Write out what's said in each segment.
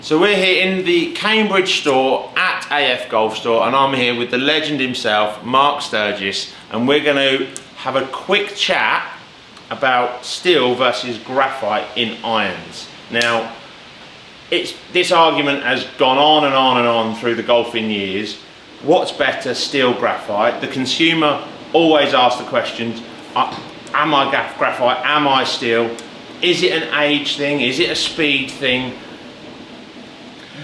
So we're here in the Cambridge store at AFGolfStore, and I'm here with the legend himself, Mark Sturgess, and we're going to have a quick chat about steel versus graphite in irons. Now, this argument has gone on and on and on through the golfing years. What's better, steel, graphite? The consumer always asks the questions, am I graphite, am I steel? Is it an age thing, is it a speed thing?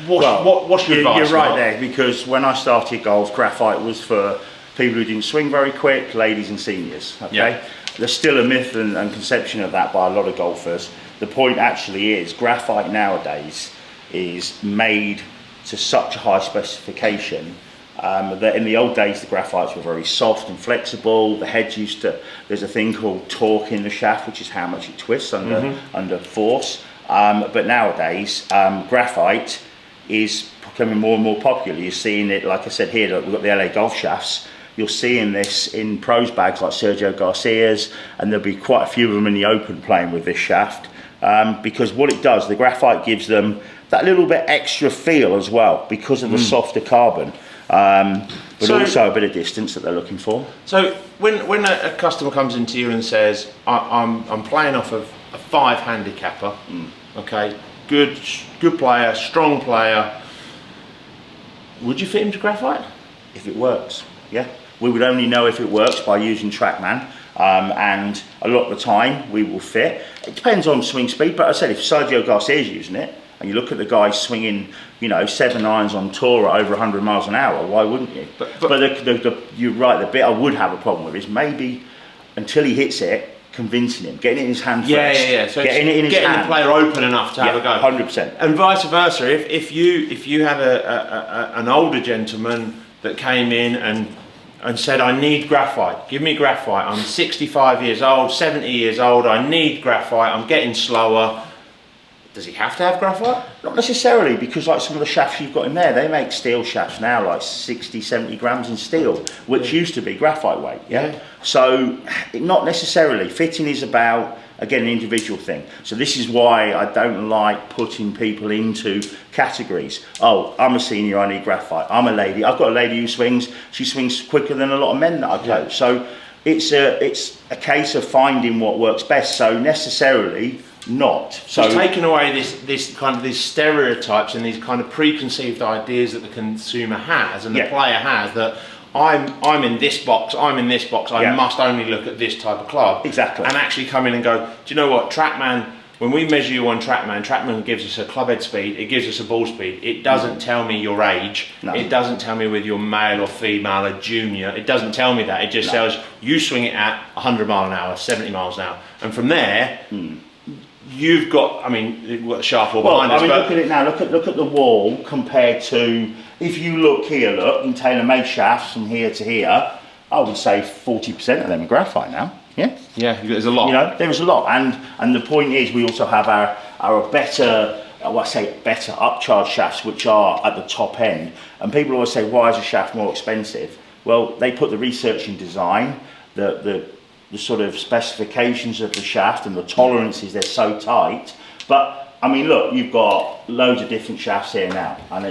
What's your advice? You're right there, because when I started golf, graphite was for people who didn't swing very quick, ladies and seniors. Okay, yeah. There's still a myth and conception of that by a lot of golfers. The point actually is, graphite nowadays is made to such a high specification that in the old days the graphites were very soft and flexible. The heads there's a thing called torque in the shaft, which is how much it twists under force. But nowadays, graphite is becoming more and more popular. You're seeing it, like I said here, we've got the LA golf shafts. You're seeing this in pros bags like Sergio Garcia's, and there'll be quite a few of them in the open playing with this shaft, because what it does, the graphite gives them that little bit extra feel as well, because of the softer carbon, but also a bit of distance that they're looking for. So when a customer comes into you and says, I'm playing off of a 5 handicapper, okay, good player, strong player, would you fit him to graphite? If it works, yeah. We would only know if it works by using TrackMan, and a lot of the time we will fit. It depends on swing speed, but I said if Sergio Garcia is using it, and you look at the guys swinging, 7 irons on tour at over 100 miles an hour, why wouldn't you? But you're right, the bit I would have a problem with is maybe until he hits it, convincing him, getting it in his hand first. Yeah. So getting it in his hand. Getting the player open enough to have a go. 100%. And vice versa, if you had an older gentleman that came in and said, I need graphite, give me graphite, I'm 65 years old, 70 years old, I need graphite, I'm getting slower. Does he have to have graphite? Not necessarily, because like some of the shafts you've got in there, they make steel shafts now like 60, 70 grams in steel, which used to be graphite weight, yeah? So not necessarily. Fitting is about, again, an individual thing. So this is why I don't like putting people into categories. Oh, I'm a senior, I need graphite. I'm a lady, I've got a lady who swings, she swings quicker than a lot of men that I coach. So it's a case of finding what works best. So necessarily, not. So taking away these stereotypes and these kind of preconceived ideas that the consumer has and the player has, that I'm in this box, I must only look at this type of club. Exactly. And actually come in and go, do you know what, TrackMan, when we measure you on TrackMan gives us a club head speed, it gives us a ball speed. It doesn't tell me your age. No. It doesn't tell me whether you're male or female or junior. It doesn't tell me that. It just tells you swing it at 100 miles an hour, 70 miles an hour. And from there, you've got, you've got the shaft wall behind us. Look at it now. Look at the wall compared to, if you look here, in Taylormade shafts from here to here, I would say 40% of them are graphite now. Yeah. Yeah, there's a lot. There is a lot, and the point is, we also have our better, better upcharge shafts, which are at the top end. And people always say, why is a shaft more expensive? Well, they put the research in design, the sort of specifications of the shaft and the tolerances, they're so tight. But look, you've got loads of different shafts here now, and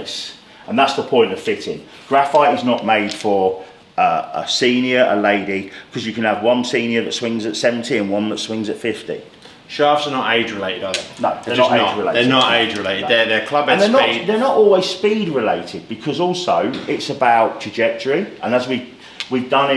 that's the point of fitting. Graphite is not made for a senior, a lady, because you can have one senior that swings at 70 and one that swings at 50. Shafts are not age related, are they? No, they're not age related. They're not age related. No. They're club head speed. They're not always speed related, because also it's about trajectory, and as we've done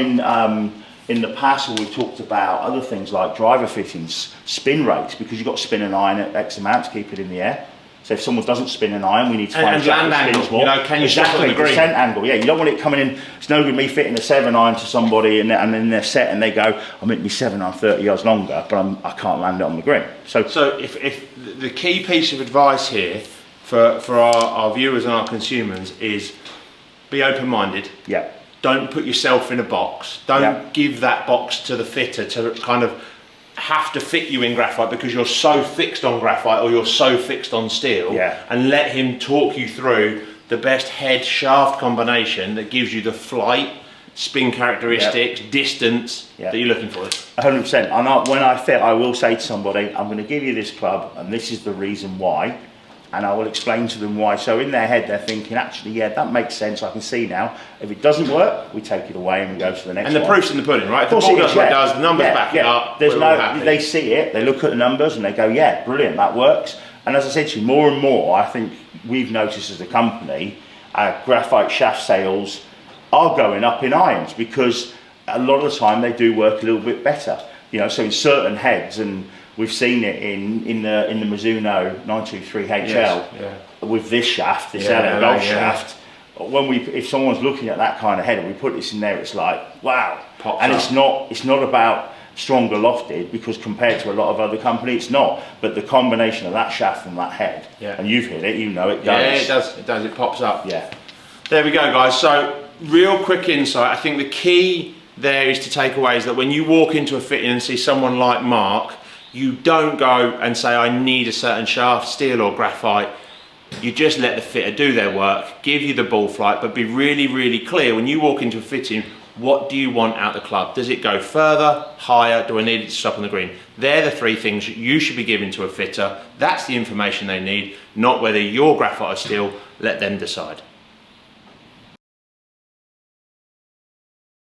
in the past, we've talked about other things like driver fittings, spin rates, because you've got to spin an iron at X amount to keep it in the air. So if someone doesn't spin an iron, we need to find a shaft that spins more. Can you exactly, the descent angle, yeah. You don't want it coming in. It's no good me fitting a 7 iron to somebody and then they're set and they go, I'm making me 7 iron 30 yards longer, but I can't land it on the green. So if the key piece of advice here for our viewers and our consumers is be open-minded. Yeah. Don't put yourself in a box. Don't give that box to the fitter to kind of have to fit you in graphite because you're so fixed on graphite or you're so fixed on steel, and let him talk you through the best head shaft combination that gives you the flight, spin characteristics, distance that you're looking for. 100%. And when I fit, I will say to somebody, I'm going to give you this club and this is the reason why. and I will explain to them why. So in their head, they're thinking, actually, yeah, that makes sense. I can see now. If it doesn't work, we take it away and we go to the next one. And the proof's in the pudding, right? If the Of course ball it does is, what it yeah. does, the numbers back it up, There's we're all happy. they see it, they look at the numbers and they go, yeah, brilliant, that works. And as I said to you, more and more, I think we've noticed as a company, graphite shaft sales are going up in irons because a lot of the time they do work a little bit better. You know, so in certain heads, and we've seen it in the Mizuno 923HL with this shaft, this AFGolf shaft. When if someone's looking at that kind of head and we put this in there, it's like, wow. Pops and up. it's not about stronger lofted, because compared to a lot of other companies, it's not. But the combination of that shaft and that head, and you've hit it, you know it does. Yeah, it does, it pops up. Yeah. There we go, guys. So, real quick insight. I think the key there is to take away is that when you walk into a fitting and see someone like Mark, you don't go and say, I need a certain shaft, steel or graphite. You just let the fitter do their work, give you the ball flight, but be really, really clear when you walk into a fitting, what do you want out the club? Does it go further, higher? Do I need it to stop on the green? They're the three things that you should be giving to a fitter. That's the information they need, not whether you're graphite or steel. Let them decide.